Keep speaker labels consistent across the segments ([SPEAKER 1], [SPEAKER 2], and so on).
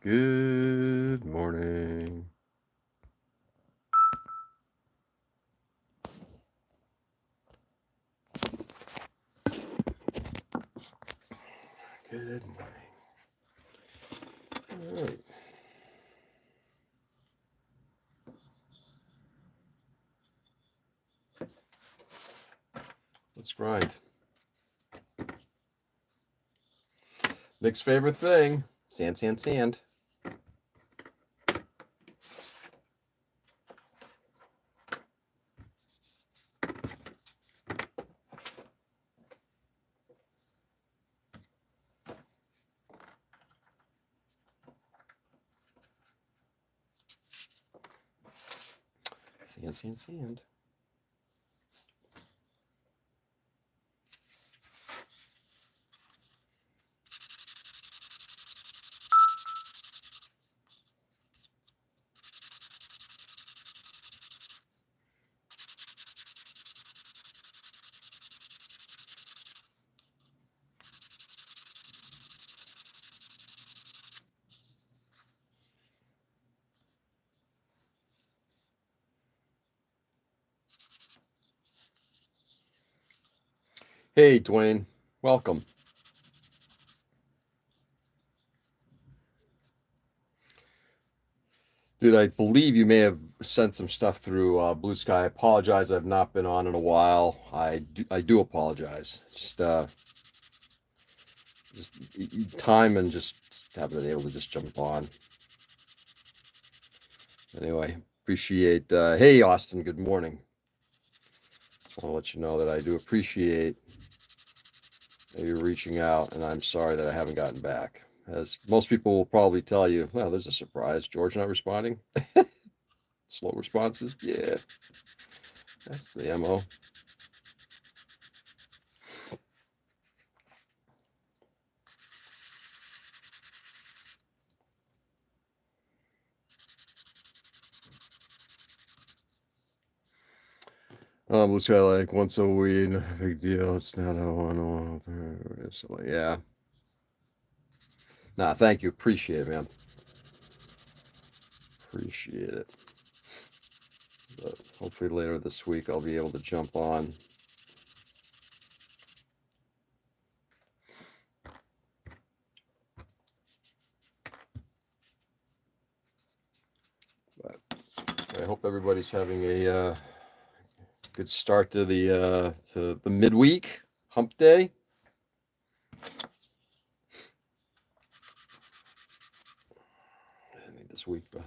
[SPEAKER 1] Good morning. Good morning. All right. Let's grind. Nick's favorite thing, sand, sand, sand. Sand, sand, sand. Hey, Dwayne. Welcome. Dude, I believe you may have sent some stuff through Blue Sky. I apologize. I've not been on in a while. I do apologize. Just time and just haven't been able to just jump on. Anyway, appreciate. Hey, Austin. Good morning. Just want to let you know that I do appreciate that you're reaching out, and I'm sorry that I haven't gotten back. As most people will probably tell you, well, there's a surprise. George not responding. Slow responses. Yeah, that's the MO. Blue Sky like once a week, no big deal. It's not a one. So yeah. Nah, thank you. Appreciate it, man. Appreciate it. But hopefully later this week I'll be able to jump on. But I hope everybody's having a good start to the midweek hump day. I need this week, but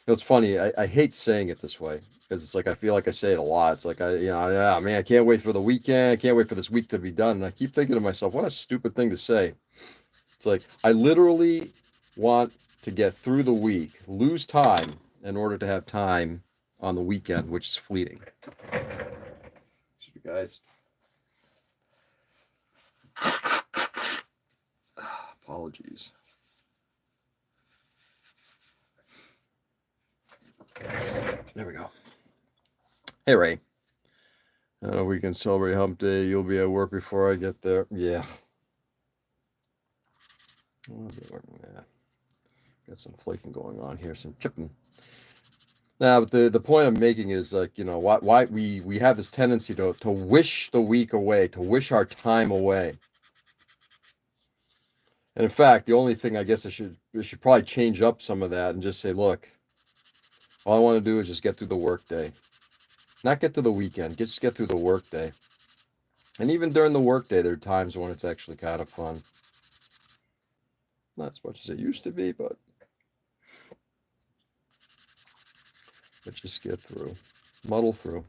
[SPEAKER 1] it's funny. I hate saying it this way because it's like I feel like I say it a lot. It's like yeah, man, I can't wait for the weekend. I can't wait for this week to be done. And I keep thinking to myself, what a stupid thing to say. It's like I literally want to get through the week, lose time in order to have time on the weekend, which is fleeting. Excuse me, guys. Apologies. There we go. Hey, Ray. We can celebrate hump day. You'll be at work before I get there. Yeah. Yeah. Got some flaking going on here, some chipping. Now, but the point I'm making is like, why we have this tendency to wish the week away, to wish our time away. And in fact, the only thing I guess I should probably change up some of that and just say, look, all I want to do is just get through the workday. Not get to the weekend, just get through the workday. And even during the workday, there are times when it's actually kind of fun. Not as much as it used to be, but just get through, muddle through.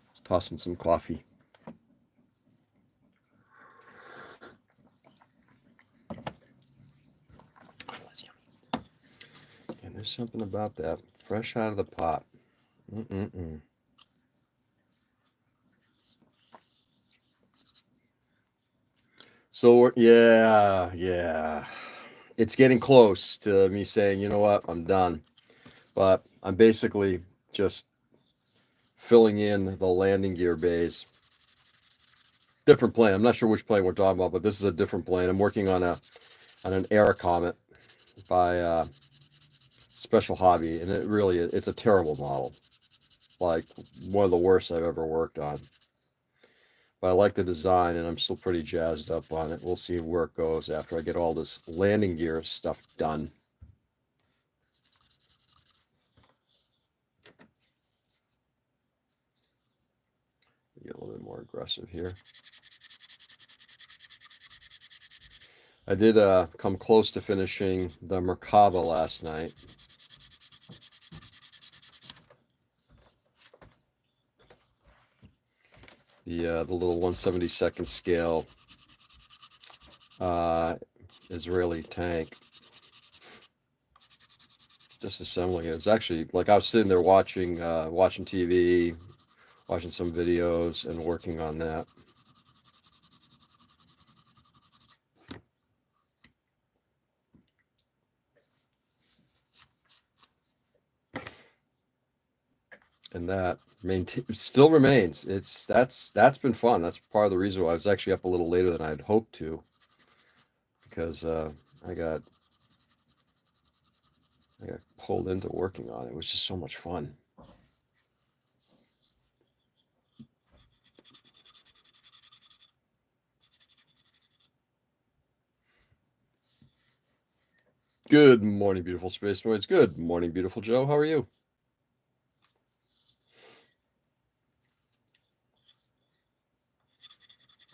[SPEAKER 1] Let's toss in some coffee. And there's something about that, fresh out of the pot. Mm-mm-mm. So yeah. it's getting close to me saying, you know what, I'm done. But I'm basically just filling in the landing gear bays. Different plane. I'm not sure which plane we're talking about, but this is a different plane. I'm working on an Airacomet by Special Hobby, and it's a terrible model. Like one of the worst I've ever worked on. But I like the design, and I'm still pretty jazzed up on it. We'll see where it goes after I get all this landing gear stuff done. Get a little bit more aggressive here. I did come close to finishing the Merkava last night. The little 1/72 scale Israeli tank. Just assembling it. It's actually like I was sitting there watching TV, watching some videos, and working on that. And that still remains. That's been fun. That's part of the reason why I was actually up a little later than I'd hoped to, because I got pulled into working on it. It was just so much fun. Good morning, beautiful Space Boys. Good morning, beautiful Joe. How are you?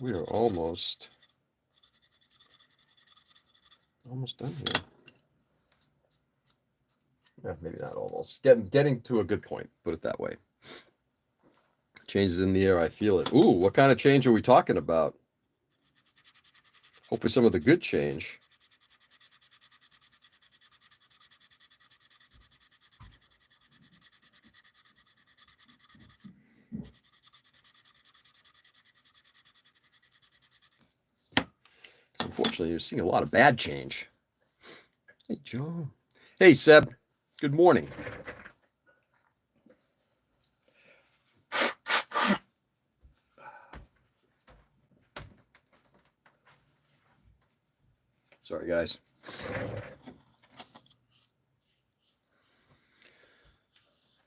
[SPEAKER 1] We are almost done here. Yeah, maybe not almost. Getting to a good point, put it that way. Changes in the air, I feel it. Ooh, what kind of change are we talking about? Hopefully some of the good change. Unfortunately, you're seeing a lot of bad change. Hey, Joe. Hey, Seb. Good morning. Sorry, guys.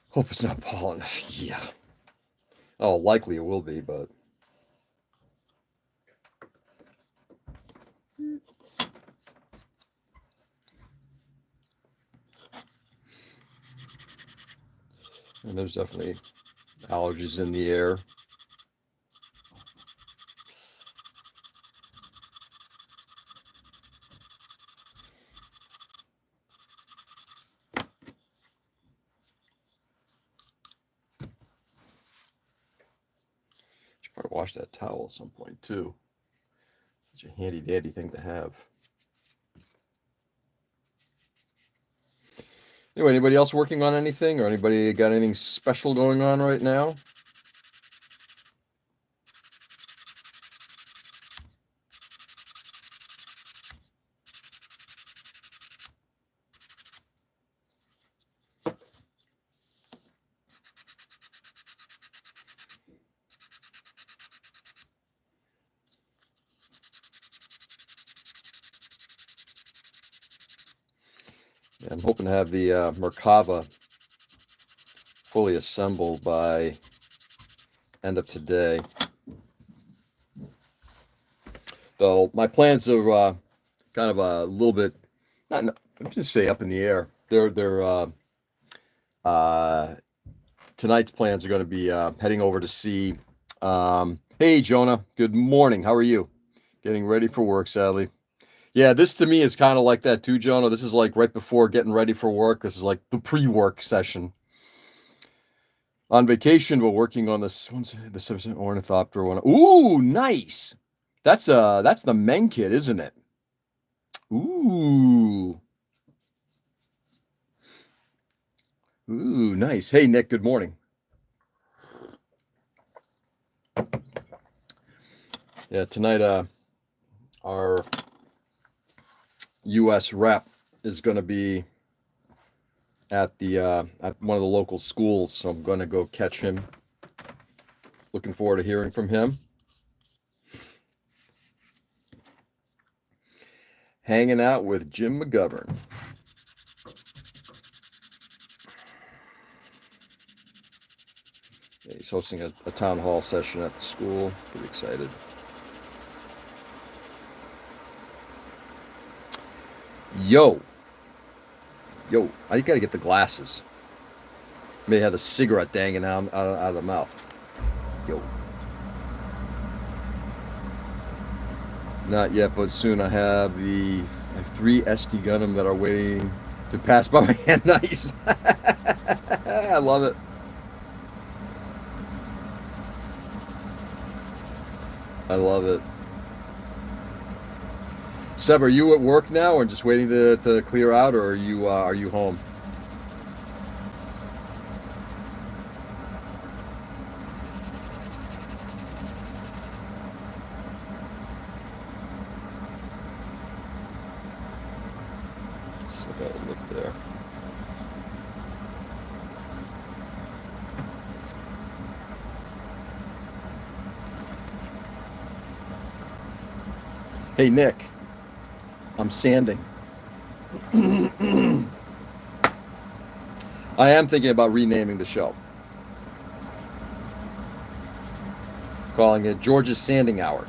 [SPEAKER 1] Hope it's not pollen. Yeah. Oh, likely it will be, but. And there's definitely allergies in the air. Should probably wash that towel at some point, too. Such a handy dandy thing to have. Anyway, anybody else working on anything, or anybody got anything special going on right now? Yeah, I'm hoping to have the Merkava fully assembled by end of today. Though my plans are kind of a little bit, not, I'm just say up in the air. Uh, Tonight's plans are going to be heading over to see. Hey, Jonah. Good morning. How are you? Getting ready for work, sadly. Yeah, this to me is kind of like that too, Jonah. This is like right before getting ready for work. This is like the pre-work session. On vacation, we're working on this one's the Simpson Ornithopter one. Ooh, nice. That's the Meng kit, isn't it? Ooh. Ooh, nice. Hey, Nick, good morning. Yeah, tonight our U.S. rep is going to be at the at one of the local schools, so I'm going to go catch him. Looking forward to hearing from him. Hanging out with Jim McGovern. Yeah, he's hosting a town hall session at the school. Pretty excited. Yo, I gotta get the glasses. May have the cigarette dangling out of the mouth. Yo. Not yet, but soon. I have the 3 SD Gundam that are waiting to pass by my hand. Nice. I love it. I love it. Seb, are you at work now, or just waiting to clear out, or are you home? So I gotta look there. Hey Nick, I'm sanding. I am thinking about renaming the show. Calling it George's Sanding Hour.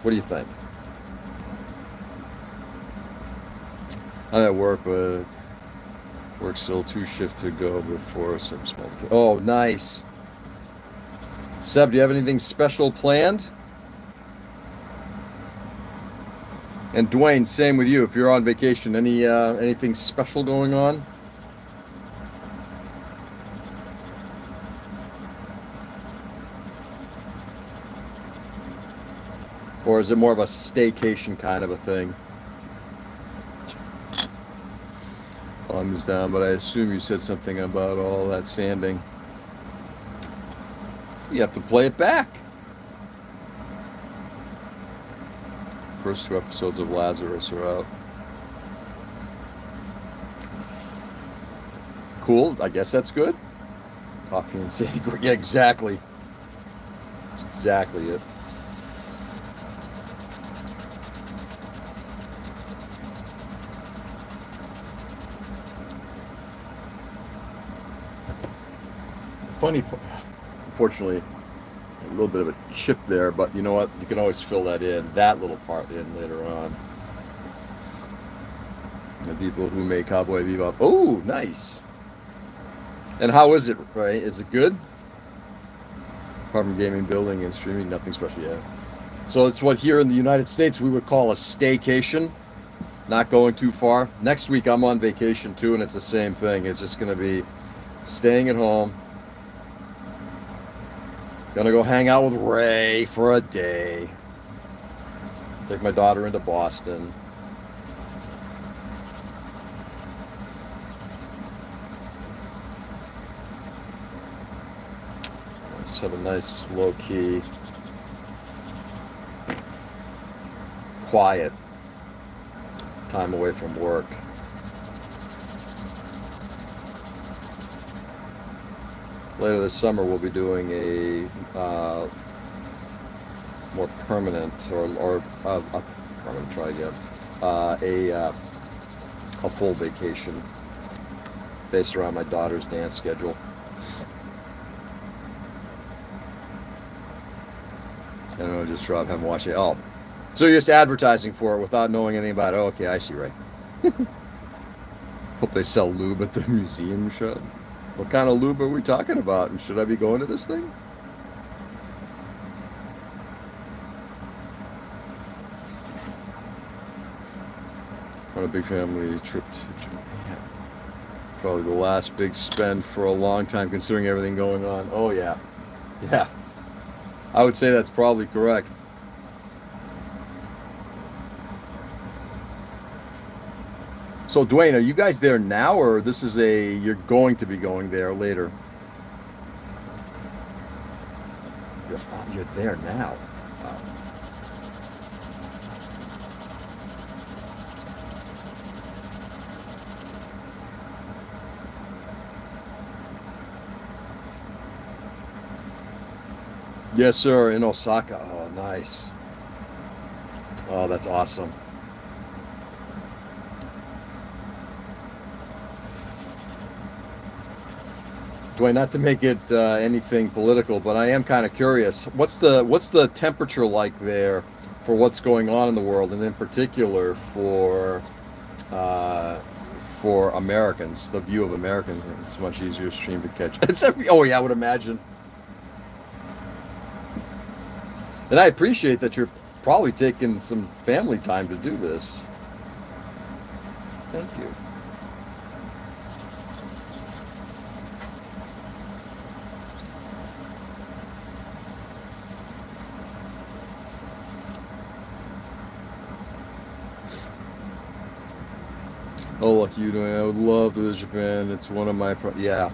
[SPEAKER 1] What do you think? I'm at work, but work still 2 shifts to go before some small. Oh, nice. Seb, do you have anything special planned? And Dwayne, same with you. If you're on vacation, anything special going on? Or is it more of a staycation kind of a thing? Thumbs down, but I assume you said something about all that sanding. You have to play it back. First 2 episodes of Lazarus are out. Cool, I guess that's good. Coffee and sanding. Yeah, exactly. That's exactly it. Funny, unfortunately, a little bit of a chip there, but you know what? You can always fill that little part in later on. The people who made Cowboy Bebop. Oh, nice. And how is it, right? Is it good? Apart from gaming, building, and streaming, nothing special yet. So it's what here in the United States we would call a staycation. Not going too far. Next week I'm on vacation too, and it's the same thing. It's just going to be staying at home. Gonna go hang out with Ray for a day. Take my daughter into Boston. Just have a nice, low-key, quiet time away from work. Later this summer, we'll be doing a more permanent, or I'm gonna try again, a full vacation based around my daughter's dance schedule. And I'll just drop him watching. Oh, so you're just advertising for it without knowing anything about it. Oh, okay, I see, Ray. Hope they sell lube at the museum shop. What kind of lube are we talking about? And should I be going to this thing? On a big family trip to Japan. Probably the last big spend for a long time considering everything going on. Oh, yeah. Yeah. I would say that's probably correct. So, Dwayne, are you guys there now, or this is you're going to be going there later? You're there now. Wow. Yes, sir, in Osaka. Oh, nice. Oh, that's awesome. Dwayne, not to make it anything political, but I am kind of curious. What's the temperature like there for what's going on in the world, and in particular uh, for Americans? The view of Americans. It's a much easier stream to catch. Oh yeah, I would imagine. And I appreciate that you're probably taking some family time to do this. Thank you. Oh, look, you know, I would love to visit Japan. It's one of my yeah.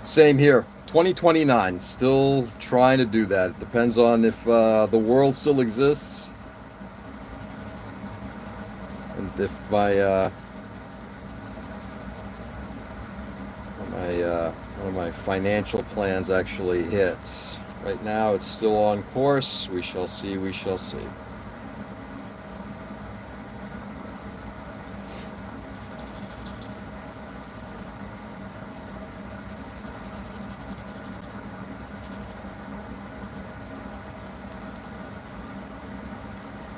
[SPEAKER 1] Same here. 2029. Still trying to do that. It depends on if the world still exists and if one of my financial plans actually hits. Right now, it's still on course. We shall see. We shall see.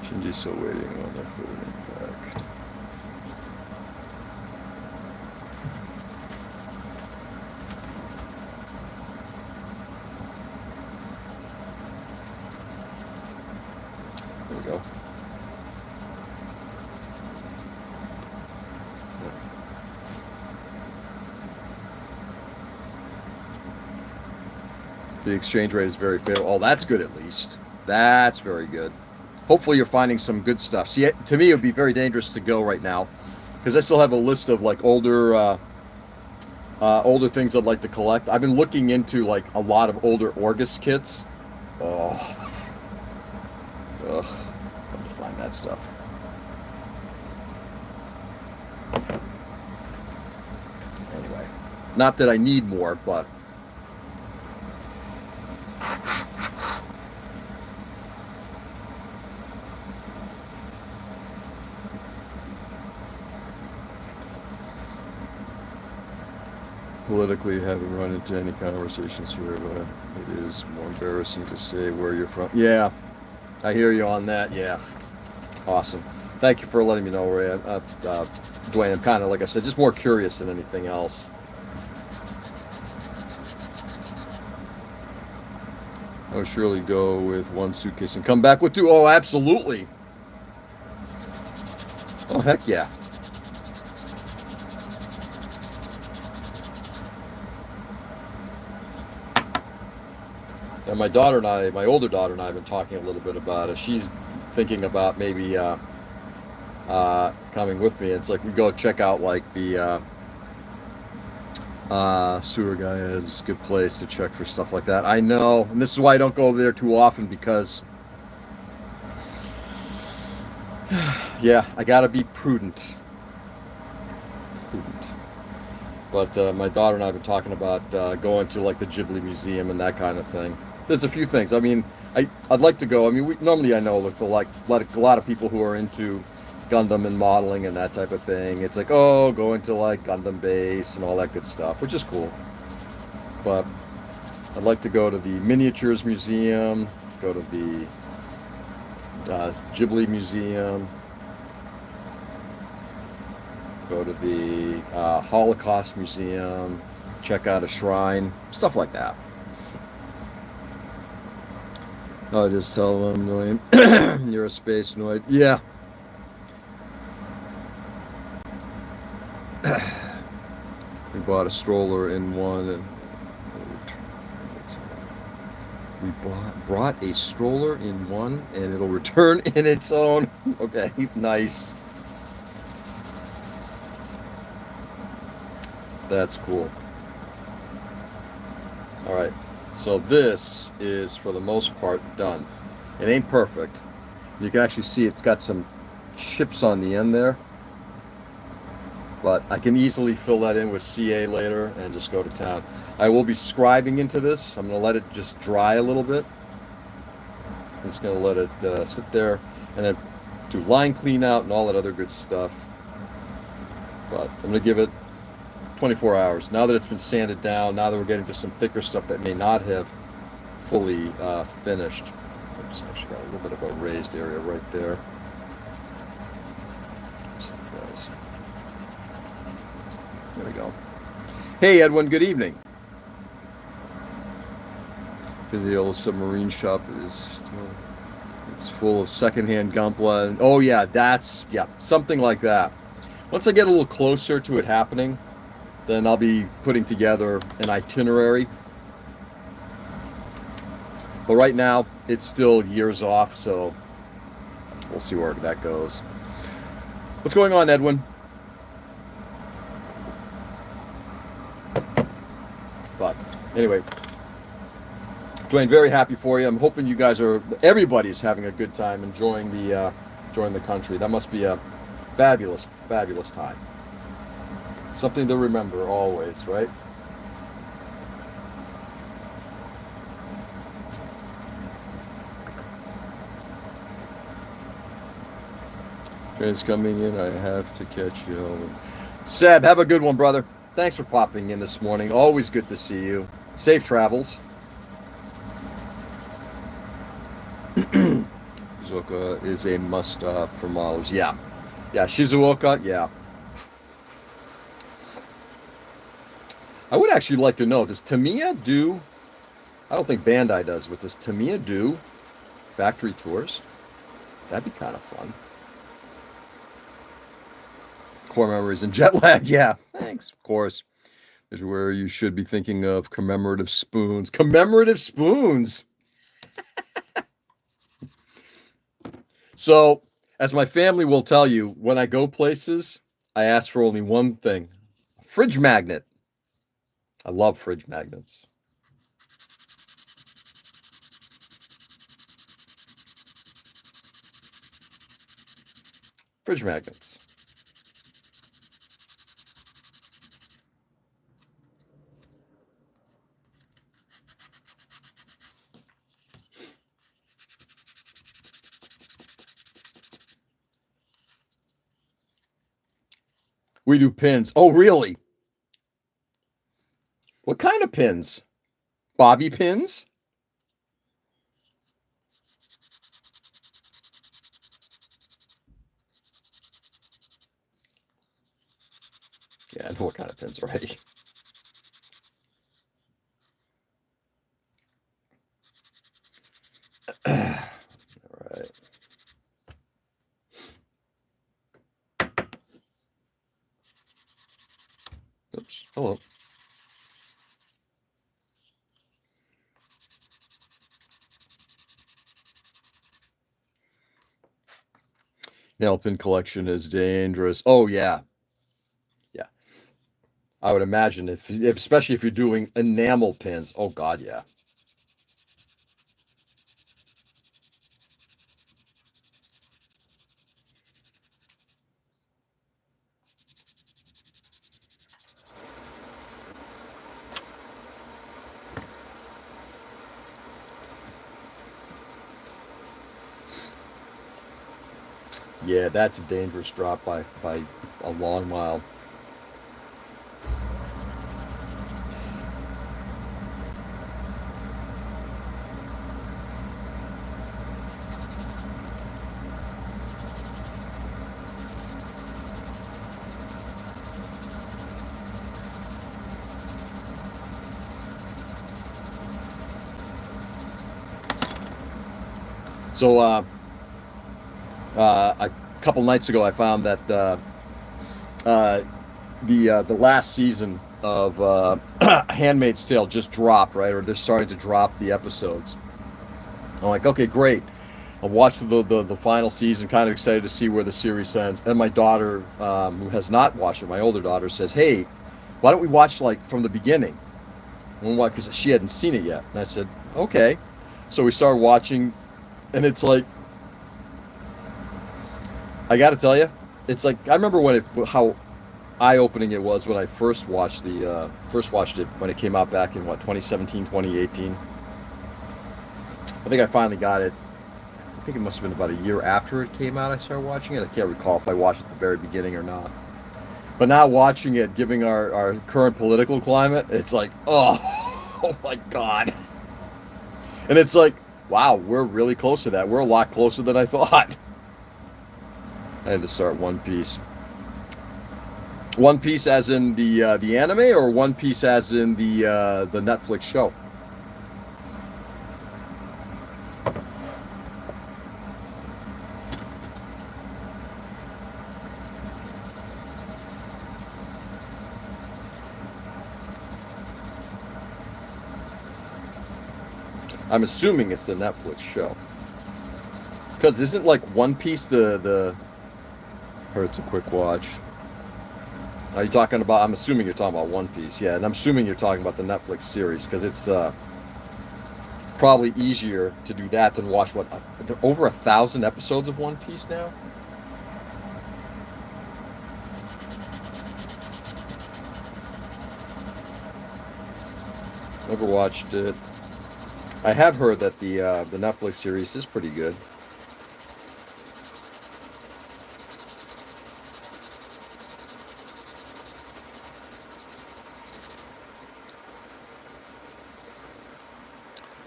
[SPEAKER 1] Shinji's still waiting on their food impact. There we go. The exchange rate is very favorable. Oh, that's good at least. That's very good. Hopefully you're finding some good stuff. See, to me, it would be very dangerous to go right now because I still have a list of like older things I'd like to collect. I've been looking into like a lot of older Orgus kits. Oh, ugh, come to find that stuff. Anyway, not that I need more, but politically, you haven't run into any conversations here, but it is more embarrassing to say where you're from. Yeah, I hear you on that. Yeah, awesome. Thank you for letting me know, Ray. Dwayne, I'm kind of, like I said, just more curious than anything else. I would surely go with one suitcase and come back with two. Oh, absolutely. Oh, heck yeah. And my daughter and I, my older daughter and I, have been talking a little bit about it. She's thinking about maybe coming with me. It's like we go check out like the sewer guy is a good place to check for stuff like that. I know, and this is why I don't go there too often because, yeah, I gotta be prudent. Prudent. But my daughter and I have been talking about going to like the Ghibli Museum and that kind of thing. There's a few things. I mean, I'd like to go. I mean, normally I know like a lot of people who are into Gundam and modeling and that type of thing. It's like, oh, going to like Gundam base and all that good stuff, which is cool. But I'd like to go to the Miniatures Museum, go to the Ghibli Museum, go to the Holocaust Museum, check out a shrine, stuff like that. I'll just tell them, you're a space noid. Yeah. We bought a stroller in one, and we brought a stroller in one, and it'll return in its own. Okay, nice. That's cool. All right, so this is for the most part done. It ain't perfect. You can actually see it's got some chips on the end there, but I can easily fill that in with CA later and just go to town. I will be scribing into this. I'm going to let it just dry a little bit, I'm just going to let it sit there and then do line clean out and all that other good stuff. But I'm going to give it 24 hours. Now that it's been sanded down, now that we're getting to some thicker stuff that may not have fully finished. Oops, actually got a little bit of a raised area right there. There we go. Hey Edwin, good evening. The old submarine shop is still, it's full of secondhand Gunpla. And, oh yeah, something like that. Once I get a little closer to it happening, then I'll be putting together an itinerary. But right now, it's still years off, so we'll see where that goes. What's going on, Edwin? But anyway, Dwayne, very happy for you. I'm hoping you guys everybody's having a good time enjoying the country. That must be a fabulous, fabulous time. Something to remember always, right? Train's coming in. I have to catch you. Seb, have a good one, brother. Thanks for popping in this morning. Always good to see you. Safe travels. Shizuoka is a must for models. Yeah. Shizuoka, yeah. I would actually like to know, does Tamiya do, I don't think Bandai does, but does Tamiya do factory tours? That'd be kind of fun. Core memories and jet lag, yeah. Thanks, of course. This is where you should be thinking of commemorative spoons. Commemorative spoons! So, as my family will tell you, when I go places, I ask for only one thing. A fridge magnet. I love fridge magnets. Fridge magnets. We do pins. Oh, really? What kind of pins? Bobby pins? Yeah, I know what kind of pins already. All right. Oops. Hello. Nail pin collection is dangerous. Oh, yeah. Yeah. I would imagine if especially if you're doing enamel pins. Oh, God, yeah. Yeah, that's a dangerous drop by a long mile. So a couple nights ago, I found that the last season of Handmaid's Tale just dropped, right? Or they're starting to drop the episodes. I'm like, okay, great. I watched the final season, kind of excited to see where the series ends. And my daughter, who has not watched it, my older daughter, says, "Hey, why don't we watch like from the beginning?" Because she hadn't seen it yet. And I said, "Okay." So we started watching, and it's like, I got to tell you, it's like I remember how eye-opening it was when I first watched it when it came out back in 2017, 2018. I think I finally got it I think it must have been about a year after it came out I started watching it. I can't recall if I watched it at the very beginning or not. But now watching it, giving our current political climate, it's like, oh, oh my God. And it's like, wow, we're really close to that. We're a lot closer than I thought. I had to start One Piece. One Piece as in the anime, or One Piece as in the Netflix show? I'm assuming it's the Netflix show. Because isn't like One Piece the or it's a quick watch. Are you talking about, I'm assuming you're talking about One Piece, yeah, and I'm assuming you're talking about the Netflix series, because it's probably easier to do that than watch, what, over 1,000 episodes of One Piece now? Never watched it. I have heard that the Netflix series is pretty good.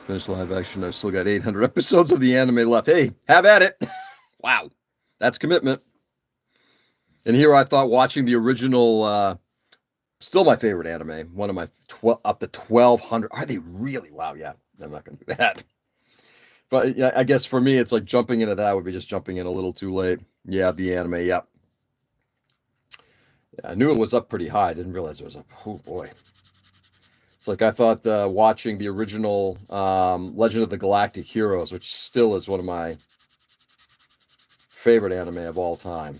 [SPEAKER 1] Finished live action. I've still got 800 episodes of the anime left. Hey, have at it. Wow, that's commitment. And here I thought watching the original, still my favorite anime. One of my up to 1,200. Are they really? Wow, yeah. I'm not going to do that. But yeah, I guess for me, it's like jumping into that would be just jumping in a little too late. Yeah, the anime. Yep. Yeah, I knew it was up pretty high. I didn't realize it was up. Oh boy. It's like I thought watching the original Legend of the Galactic Heroes, which still is one of my favorite anime of all time.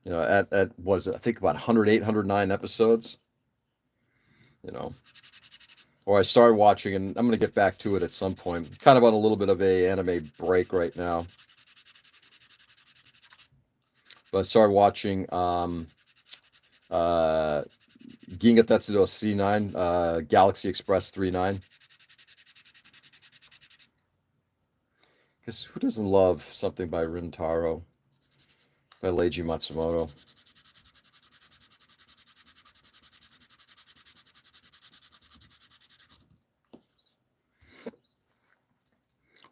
[SPEAKER 1] You know, at was it, I think about 108, 109 episodes. You know, or I started watching, and I'm going to get back to it at some point. Kind of on a little bit of a anime break right now. But I started watching Ginga Tetsudo C9, Galaxy Express 39. Because who doesn't love something by Rintaro, by Leiji Matsumoto?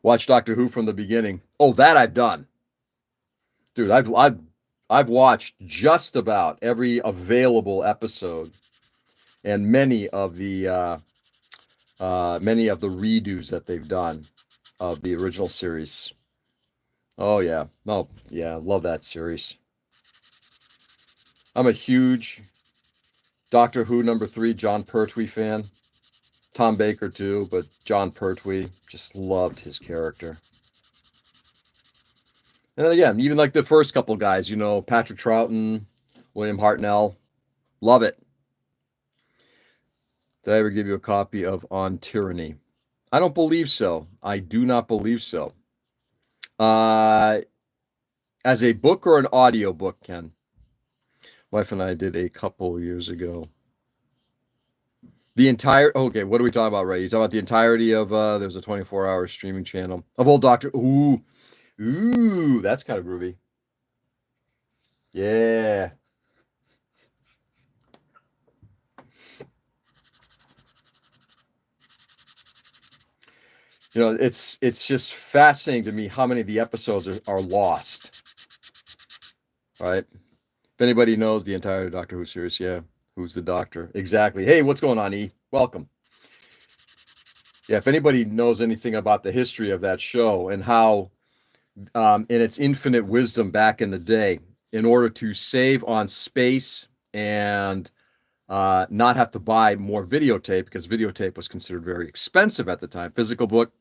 [SPEAKER 1] Watch Doctor Who from the beginning. Oh, that I've done, dude. I've watched just about every available episode, and many of the redos that they've done of the original series. Oh yeah, oh yeah, love that series. I'm a huge Doctor Who #3 John Pertwee fan. Tom Baker too, but John Pertwee, just loved his character. And then again, even like the first couple guys, you know, Patrick Troughton, William Hartnell, love it. Did I ever give you a copy of On Tyranny? I don't believe so. I do not believe so. As a book or an audio book, Ken? Wife and I did a couple years ago. The entire, okay, what are we talking about, Ray? You talking about the entirety of there's a 24-hour streaming channel of old Doctor. Ooh, that's kind of groovy. Yeah. You know, it's just fascinating to me how many of the episodes are lost. Right? If anybody knows the entire Doctor Who series, yeah. Who's the Doctor? Exactly. Hey, what's going on, E? Welcome. Yeah, if anybody knows anything about the history of that show and how, in its infinite wisdom back in the day, in order to save on space and not have to buy more videotape, because videotape was considered very expensive at the time, physical book.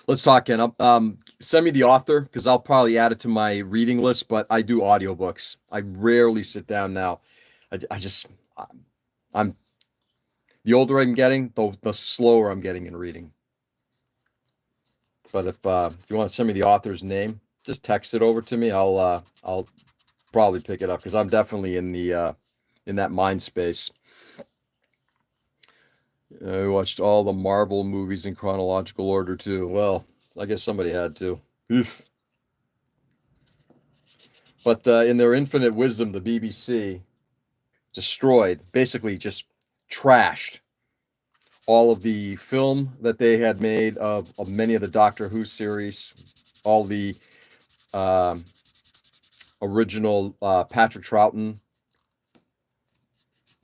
[SPEAKER 1] Let's talk, Ken. Send me the author, because I'll probably add it to my reading list, but I do audiobooks. I rarely sit down now. I'm the older I'm getting, the slower I'm getting in reading. But if you want to send me the author's name, just text it over to me. I'll probably pick it up, because I'm definitely in that mind space. I watched all the Marvel movies in chronological order too. Well, I guess somebody had to. But in their infinite wisdom, the BBC destroyed, basically just trashed all of the film that they had made of many of the Doctor Who series, all the um, original Patrick Troughton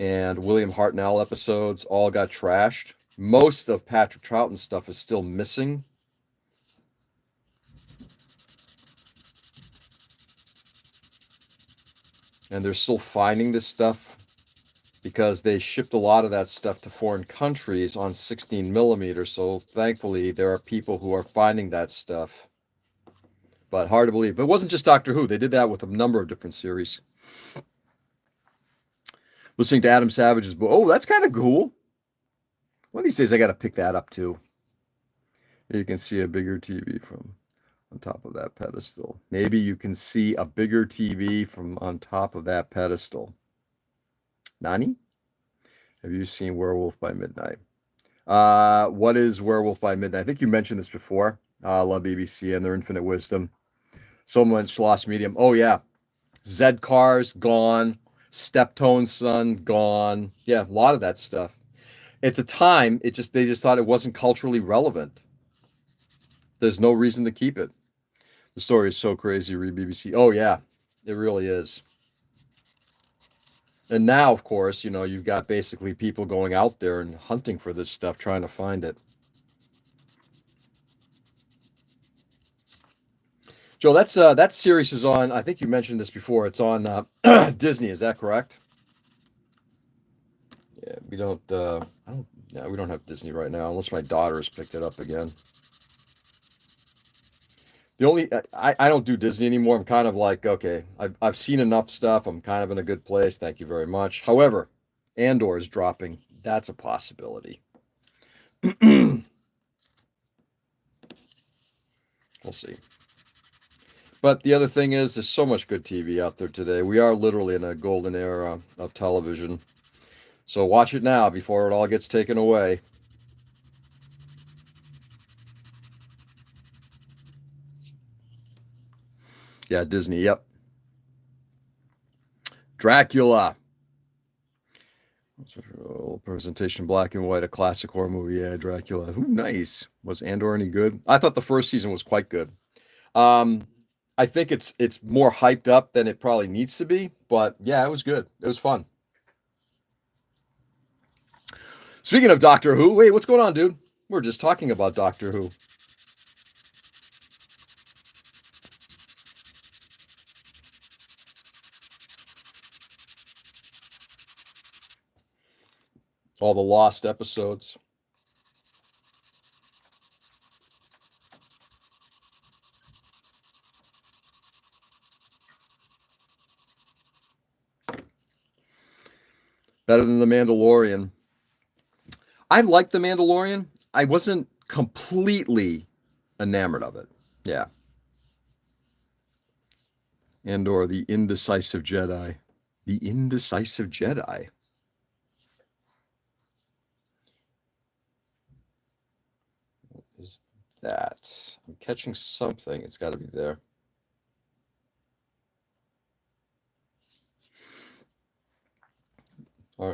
[SPEAKER 1] and William Hartnell episodes all got trashed. Most of Patrick Troughton's stuff is still missing. And they're still finding this stuff because they shipped a lot of that stuff to foreign countries on 16 millimeters. So thankfully, there are people who are finding that stuff. But hard to believe. But it wasn't just Doctor Who. They did that with a number of different series. Listening to Adam Savage's book. Oh, that's kind of cool. One of these days, I got to pick that up too. You can see a bigger TV from on top of that pedestal. Maybe you can see a bigger TV from on top of that pedestal. Nani? Have you seen Werewolf by Midnight? What is Werewolf by Midnight? I think you mentioned this before. I love BBC and their infinite wisdom. So much lost medium. Oh yeah, Zed Cars gone. Steptone's son gone. Yeah, a lot of that stuff. At the time, they just thought it wasn't culturally relevant. There's no reason to keep it. The story is so crazy. Read BBC. Oh yeah, it really is. And now, of course, you've got basically people going out there and hunting for this stuff, trying to find it. Joe, that series is on. I think you mentioned this before. It's on Disney. Is that correct? Yeah, we don't. I don't. Yeah, we don't have Disney right now, unless my daughter has picked it up again. The only I don't do Disney anymore. I'm kind of like, okay, I've seen enough stuff. I'm kind of in a good place. Thank you very much. However, Andor is dropping. That's a possibility. We'll see. But the other thing is, there's so much good TV out there today. We are literally in a golden era of television. So watch it now before it all gets taken away. Yeah, Disney. Yep. Dracula. Presentation, black and white, a classic horror movie. Yeah, Dracula. Ooh, nice. Was Andor any good? I thought the first season was quite good. Um, I think it's more hyped up than it probably needs to be, but yeah, it was good. It was fun. Speaking of Doctor Who, wait, what's going on, dude? We're just talking about Doctor Who. All the lost episodes. Better than The Mandalorian. I liked The Mandalorian. I wasn't completely enamored of it. Yeah. Andor, the indecisive Jedi. The indecisive Jedi. What is that? I'm catching something. It's got to be there.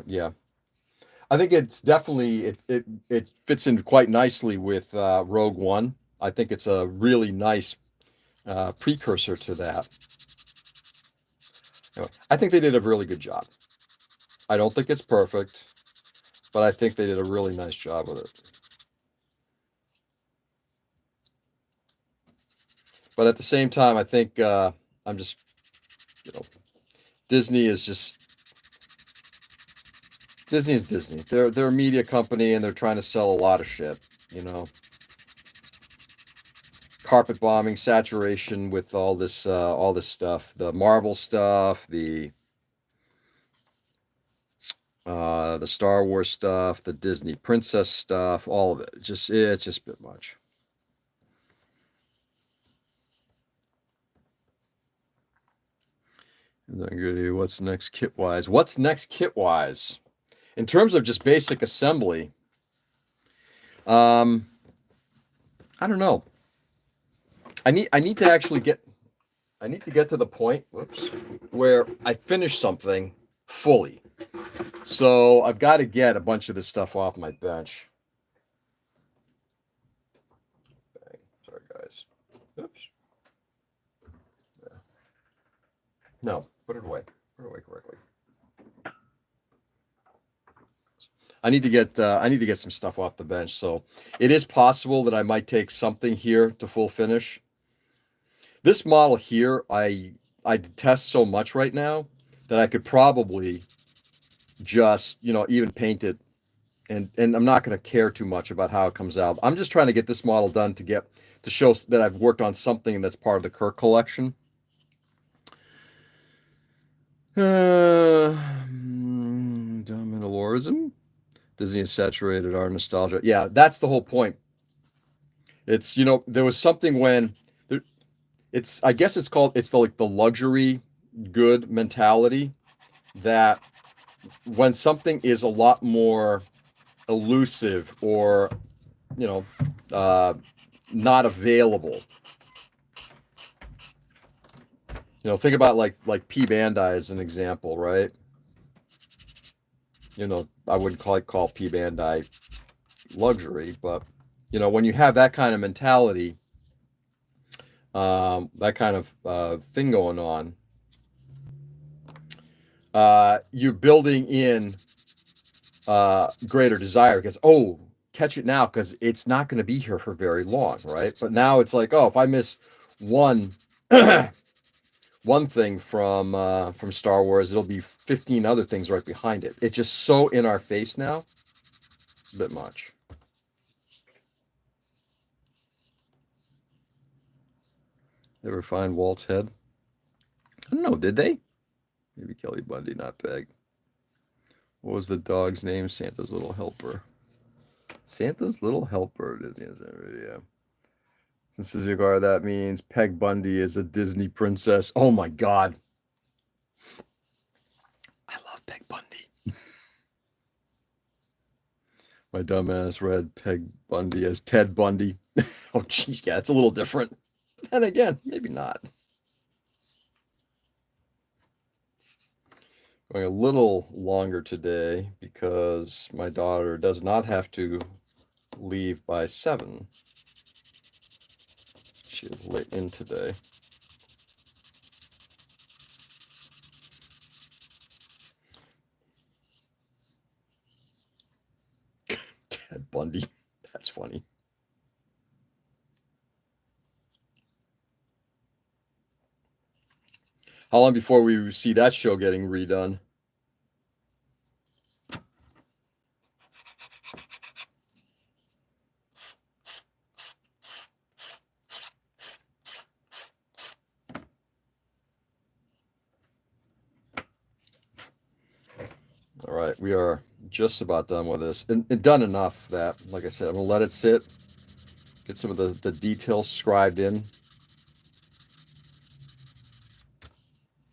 [SPEAKER 1] Yeah. I think it's definitely it fits in quite nicely with Rogue One. I think it's a really nice precursor to that. Anyway, I think they did a really good job. I don't think it's perfect, but I think they did a really nice job with it. But at the same time, I think I'm just, you know, Disney is just Disney is Disney. They're a media company and they're trying to sell a lot of shit. You know, carpet bombing, saturation with all this stuff, the Marvel stuff, the Star Wars stuff, the Disney princess stuff, all of it. It's just a bit much. And then go to what's next kit wise. What's next kit wise? In terms of just basic assembly, Um, I don't know. I need to actually get I need to get to the point, whoops, where I finish something fully. So I've got to get a bunch of this stuff off my bench. Bang. Sorry, guys. Oops. No, put it away. Put it away correctly. I need to get some stuff off the bench. So it is possible that I might take something here to full finish. This model here, I detest so much right now that I could probably just, even paint it, and I'm not going to care too much about how it comes out. I'm just trying to get this model done to show that I've worked on something that's part of the Kirk collection. Dominalorism. Disney has saturated our nostalgia. Yeah, that's the whole point. It's, there was something when there, I guess it's like the luxury good mentality that when something is a lot more elusive or, you know, uh, not available. Think about like P Bandai as an example, right? I wouldn't call P Bandai luxury, but when you have that kind of mentality, that kind of thing going on, you're building in greater desire because, oh, catch it now because it's not going to be here for very long, right? But now it's like, oh, if I miss one one thing from Star Wars, it'll be 15 other things right behind it. It's just so in our face now. It's a bit much. Ever find Walt's head? I don't know. Did they? Maybe Kelly Bundy, not Peg. What was the dog's name? Santa's Little Helper. Santa's Little Helper. Disney has that radio. Since Cigar, that means Peg Bundy is a Disney princess. Oh my God. I love Peg Bundy. My dumbass read Peg Bundy as Ted Bundy. Oh, geez, yeah, it's a little different. Then again, maybe not. Going a little longer today because my daughter does not have to leave by 7. She is late in today. Ted Bundy. That's funny. How long before we see that show getting redone? All right, we are just about done with this, and done enough that, like I said, I'm gonna let it sit, get some of the details scribed in.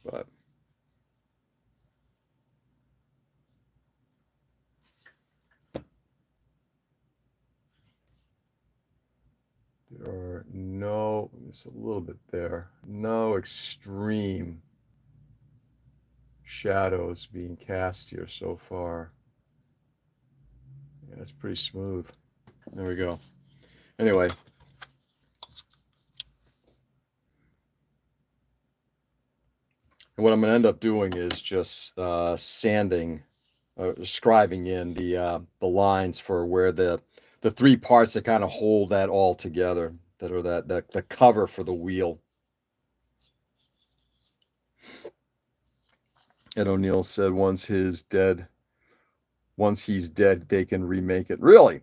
[SPEAKER 1] But there are just a little bit there, no extreme shadows being cast here so far. Yeah, it's pretty smooth. There we go. Anyway, and what I'm going to end up doing is just sanding, scribing in the lines for where the 3 parts that kind of hold that all together, that are that the cover for the wheel. Ed O'Neill said once he's dead, they can remake it. Really?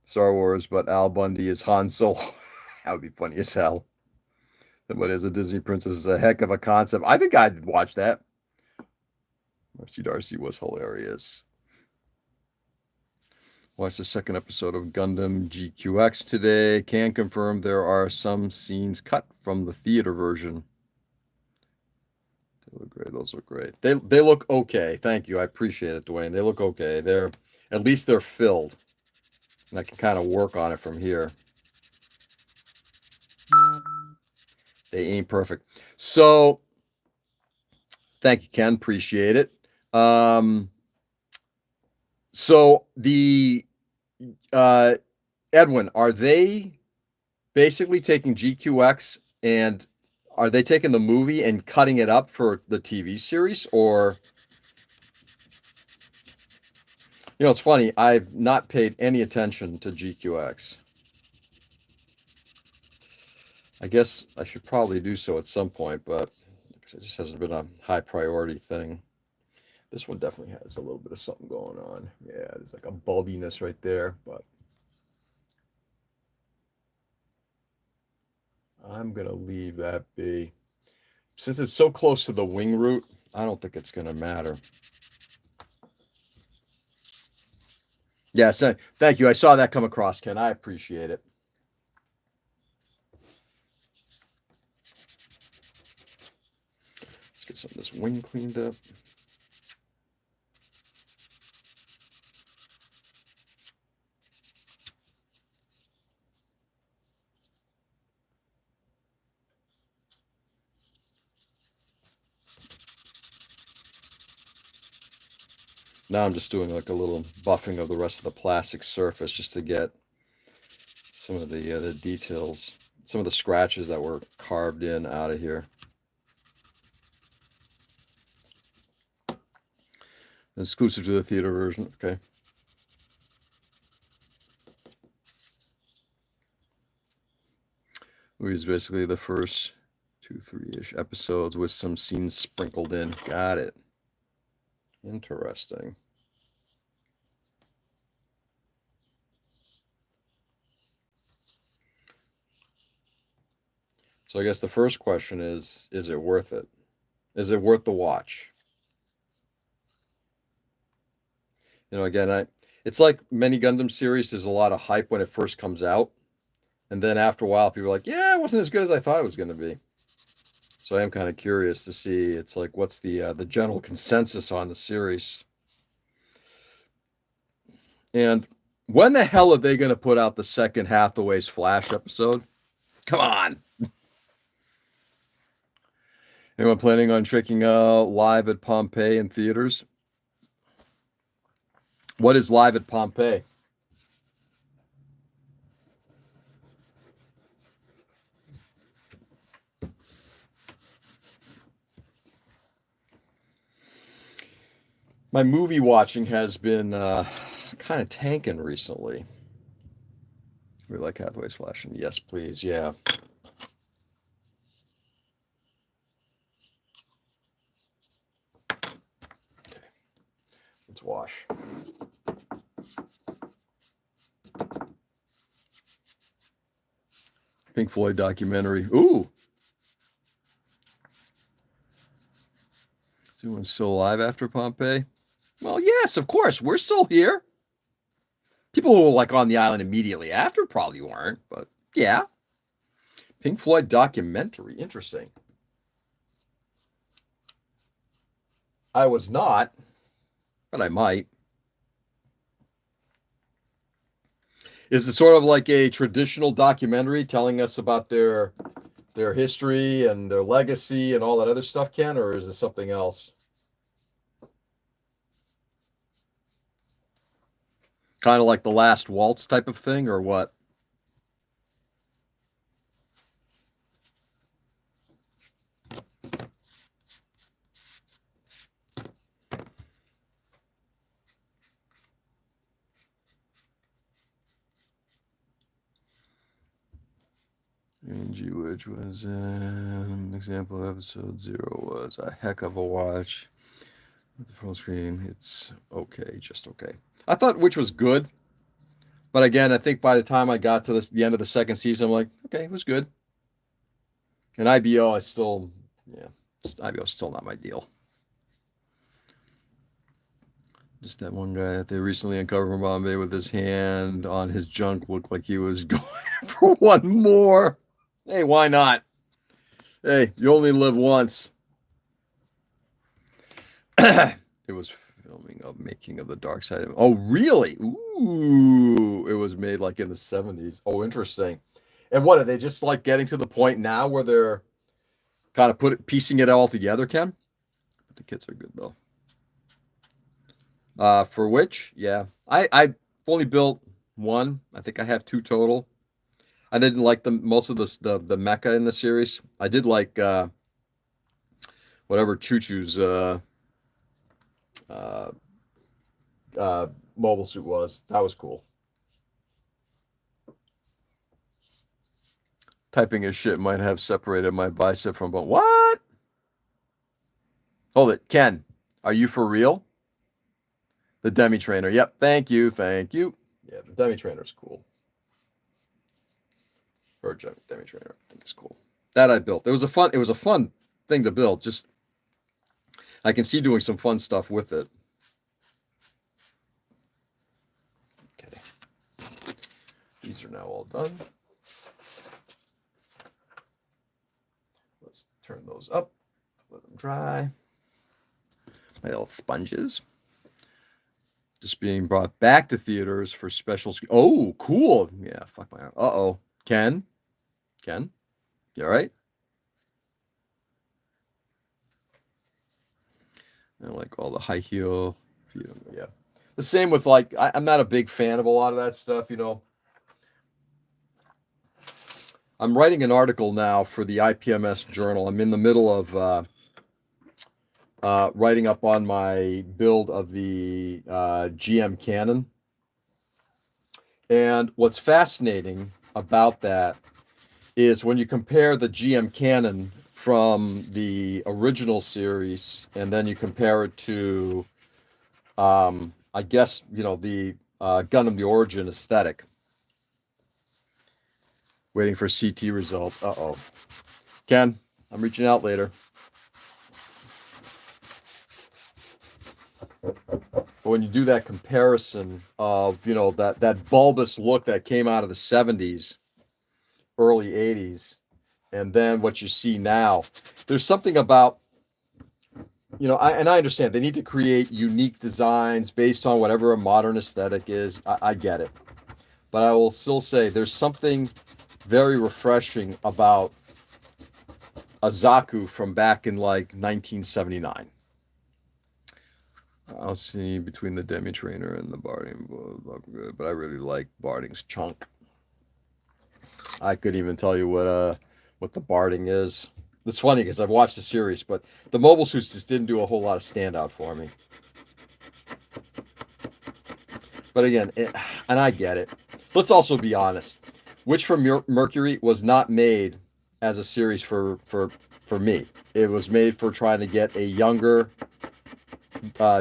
[SPEAKER 1] Star Wars, but Al Bundy is Han Solo. That would be funny as hell. Somebody as a Disney princess is a heck of a concept. I think I'd watch that. Marcy Darcy was hilarious. Watched the second episode of Gundam GQX today. Can confirm there are some scenes cut from the theater version. They look great. Those look great. They look okay. Thank you. I appreciate it, Dwayne. They look okay. At least they're filled. And I can kind of work on it from here. They ain't perfect. So thank you, Ken. Appreciate it. So the Edwin, are they basically taking GQX and are they taking the movie and cutting it up for the TV series? Or, it's funny, I've not paid any attention to GQX. I guess I should probably do so at some point, but it just hasn't been a high priority thing. This one definitely has a little bit of something going on. Yeah, there's like a bulbiness right there, but I'm going to leave that be. Since it's so close to the wing root, I don't think it's going to matter. Yes, thank you. I saw that come across, Ken. I appreciate it. Let's get some of this wing cleaned up. Now I'm just doing like a little buffing of the rest of the plastic surface just to get some of the details, some of the scratches that were carved in out of here. Exclusive to the theater version, okay. Movie is basically the first 2-3-ish episodes with some scenes sprinkled in. Got it. Interesting. So I guess the first question is it worth it? Is it worth the watch? Again, it's like many Gundam series, there's a lot of hype when it first comes out. And then after a while, people are like, yeah, it wasn't as good as I thought it was going to be. So I am kind of curious to see, it's like, what's the general consensus on the series? And when the hell are they going to put out the second Hathaway's Flash episode? Come on. Anyone planning on checking out Live at Pompeii in theaters? What is Live at Pompeii? My movie watching has been kind of tanking recently. We like Hathaway's Flash, and yes, please, yeah. Okay, let's wash. Pink Floyd documentary. Ooh. Is anyone still alive after Pompeii? Well, yes, of course. We're still here. People who were like on the island immediately after probably weren't, but yeah. Pink Floyd documentary. Interesting. I was not, but I might. Is it sort of like a traditional documentary telling us about their history and their legacy and all that other stuff, Ken, or is it something else? Kind of like the Last Waltz type of thing, or what? Angie, which was an example of episode 0, was a heck of a watch. With the full screen, it's okay, just okay. I thought which was good, but again, I think by the time I got to the end of the second season, I'm like, okay, it was good. And IBO, IBO is still not my deal. Just that one guy that they recently uncovered from Bombay with his hand on his junk looked like he was going for one more. Hey, why not? Hey, you only live once. It was Making of the Dark Side of. Oh, really? Ooh, it was made like in the 70s. Oh, interesting. And what are they just like getting to the point now where they're kind of piecing it all together, Ken? But the kits are good though. For which, yeah, I only built one. I think I have two total. I didn't like most of the mecha in the series. I did like whatever Choo Choo's uh, uh, mobile suit was. That was cool. Typing his shit might have separated my bicep from bone. What? Hold it, Ken. Are you for real? The demi trainer. Yep. Thank you. Thank you. Yeah, the demi trainer is cool. Or demi trainer, I think is cool. That I built. It was a fun thing to build. Just I can see doing some fun stuff with it. Okay. These are now all done. Let's turn those up. Let them dry. My little sponges. Just being brought back to theaters for special. Oh, cool. Yeah, fuck my arm. Uh-oh. Ken? You all right? I like all the high heel. Yeah. The same with like, I'm not a big fan of a lot of that stuff, you know. I'm writing an article now for the IPMS Journal. I'm in the middle of writing up on my build of the GM cannon. And what's fascinating about that is when you compare the GM cannon from the original series and then you compare it to, I guess, you know, the Gundam the Origin aesthetic. Waiting for CT results. Uh-oh. Ken, I'm reaching out later. But when you do that comparison of, you know, that bulbous look that came out of the 70s, early 80s, and then what you see now, there's something about, you know, I understand they need to create unique designs based on whatever a modern aesthetic is. I get it. But I will still say there's something very refreshing about a Zaku from back in like 1979. I'll see between the Demi Trainer and the Barding, but I really like Barding's chunk. I couldn't even tell you what the Barding is. It's funny because I've watched the series, but the mobile suits just didn't do a whole lot of standout for me. But again, and I get it. Let's also be honest. Witch from Mercury was not made as a series for me. It was made for trying to get a younger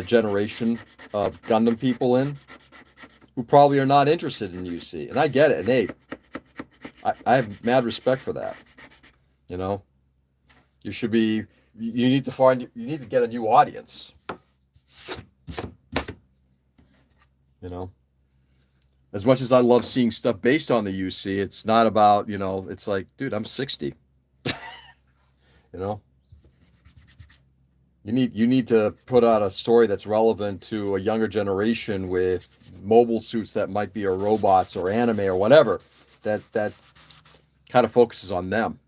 [SPEAKER 1] generation of Gundam people in who probably are not interested in UC. And I get it. And hey, I have mad respect for that. You know, you should be, you need to get a new audience. You know, as much as I love seeing stuff based on the UC, it's not about, you know, it's like, dude, I'm 60. You know, you need to put out a story that's relevant to a younger generation with mobile suits that might be or robots or anime or whatever that kind of focuses on them.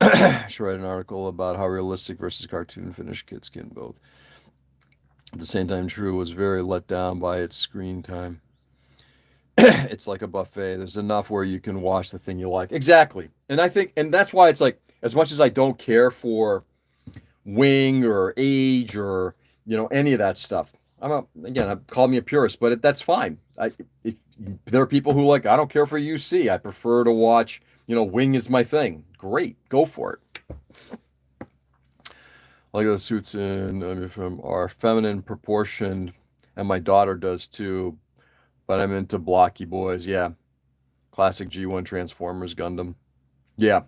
[SPEAKER 1] I should write an article about how realistic versus cartoon finished kits can both. At the same time, True was very let down by its screen time. It's like a buffet. There's enough where you can watch the thing you like. Exactly. And I think, and that's why it's like, as much as I don't care for wing or age or, you know, any of that stuff, call me a purist, but that's fine. If there are people who like, I don't care for UC. I prefer to watch, you know, wing is my thing. Great. Go for it. I like the suits are feminine proportioned, and my daughter does too. But I'm into blocky boys. Yeah, classic G1 Transformers Gundam. Yeah,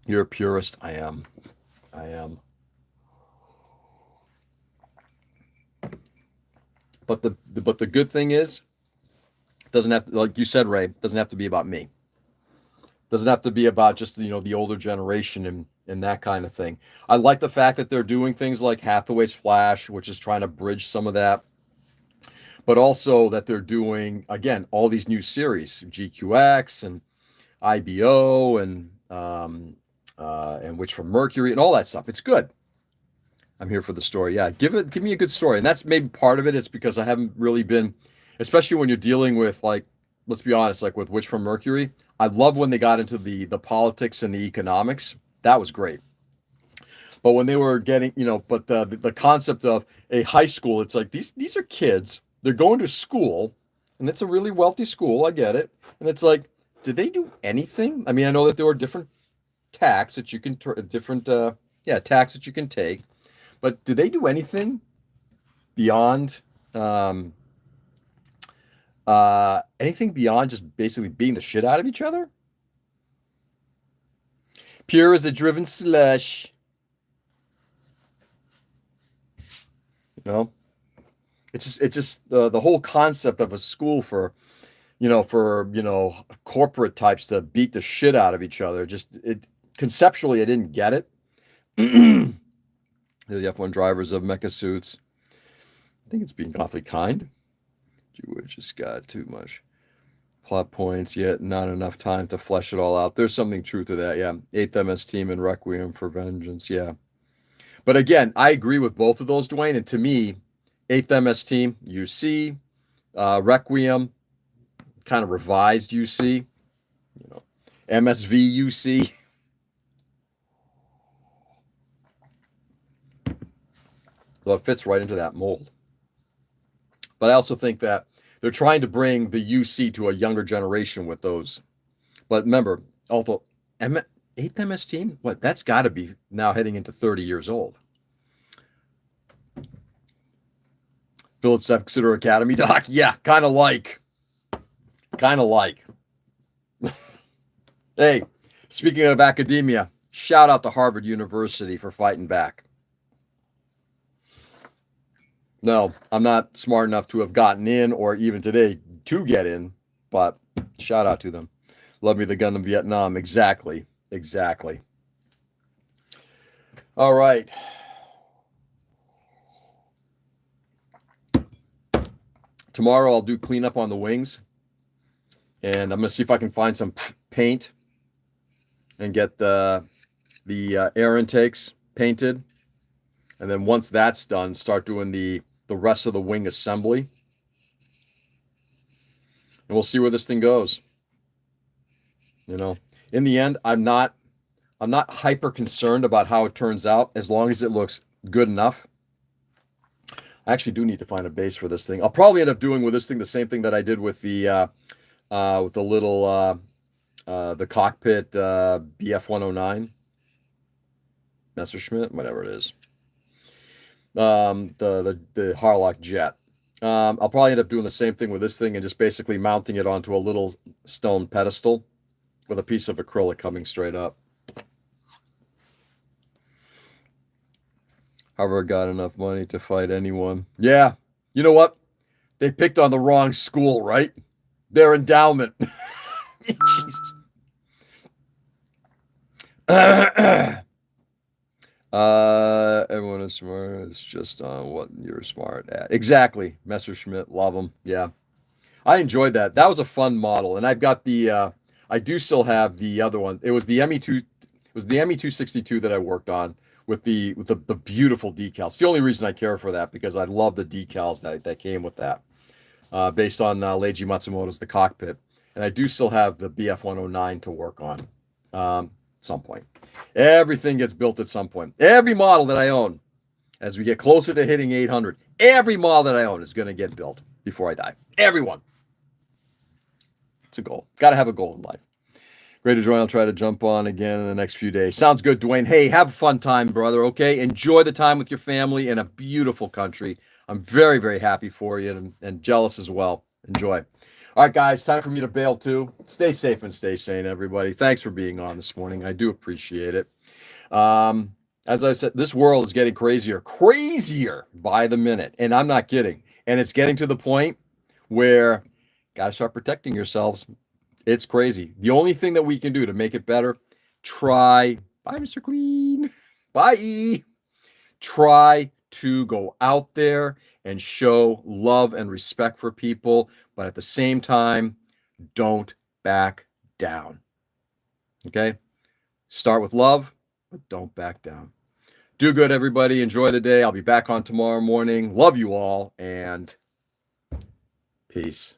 [SPEAKER 1] you're a purist. I am. I am. But the good thing is, it doesn't have to, like you said, Ray. It doesn't have to be about me. Doesn't have to be about just the older generation and that kind of thing. I like the fact that they're doing things like Hathaway's Flash, which is trying to bridge some of that, but also that they're doing again all these new series, GQX and IBO and Witch from Mercury and all that stuff. It's good. I'm here for the story. Yeah, give me a good story, and that's maybe part of it. It's because I haven't really been, especially when you're dealing with like, let's be honest, like with Witch from Mercury. I love when they got into the politics and the economics. That was great. But when they were getting, but the concept of a high school, it's like these are kids. They're going to school, and it's a really wealthy school. I get it, and it's like, did they do anything? I mean, I know that there were different tax that you can different tax that you can take, but did they do anything beyond anything beyond just basically beating the shit out of each other? Pure as a driven slush. You know, it's just the whole concept of a school for corporate types to beat the shit out of each other. Just it conceptually, I didn't get it. The F1 drivers of mecha suits. I think it's being awfully kind. You would just got too much plot points, yet not enough time to flesh it all out. There's something true to that, yeah. 8th MS Team and Requiem for Vengeance, yeah. But again, I agree with both of those, Dwayne. And to me, 8th MS Team, UC, Requiem, kind of revised UC, MSV UC. Well, it fits right into that mold. But I also think that they're trying to bring the UC to a younger generation with those. But remember, although 8th MS Team, what? That's got to be now heading into 30 years old. Phillips Exeter Academy, Doc. Yeah, kind of like. Hey, speaking of academia, shout out to Harvard University for fighting back. No, I'm not smart enough to have gotten in or even today to get in, but shout out to them. Love me the gun in Vietnam. Exactly. All right. Tomorrow I'll do cleanup on the wings. And I'm going to see if I can find some paint and get the air intakes painted. And then once that's done, start doing the rest of the wing assembly. And we'll see where this thing goes. In the end, I'm not hyper concerned about how it turns out as long as it looks good enough. I actually do need to find a base for this thing. I'll probably end up doing with this thing the same thing that I did with the little the cockpit BF-109 Messerschmitt, whatever it is. The Harlock jet. I'll probably end up doing the same thing with this thing and just basically mounting it onto a little stone pedestal with a piece of acrylic coming straight up. Harvard got enough money to fight anyone. Yeah. You know what? They picked on the wrong school, right? Their endowment. Jesus. Everyone is smart. It's just on what you're smart at. Exactly. Messerschmitt. Love them. Yeah. I enjoyed that. That was a fun model. And I've got I do still have the other one. It was the ME2. It was the ME262 that I worked on with the beautiful decals. It's the only reason I care for that because I love the decals that came with that. Based on Leiji Matsumoto's The Cockpit. And I do still have the BF-109 to work on some point. Everything gets built at some point. Every model that I own, as we get closer to hitting 800, every model that I own is going to get built before I die. Everyone. It's a goal. Got to have a goal in life. Great to join. I'll try to jump on again in the next few days. Sounds good, Dwayne. Hey, have a fun time, brother, okay? Enjoy the time with your family in a beautiful country. I'm very, very happy for you and jealous as well. Enjoy. All right, guys, time for me to bail too. Stay safe and stay sane, everybody. Thanks for being on this morning. I do appreciate it. As I said, this world is getting crazier by the minute. And I'm not kidding. And it's getting to the point where got to start protecting yourselves. It's crazy. The only thing that we can do to make it better, try. Bye, Mr. Clean. Bye. Try to go out there and show love and respect for people, but at the same time, don't back down. Okay? Start with love, but don't back down. Do good, everybody. Enjoy the day. I'll be back on tomorrow morning. Love you all, and peace.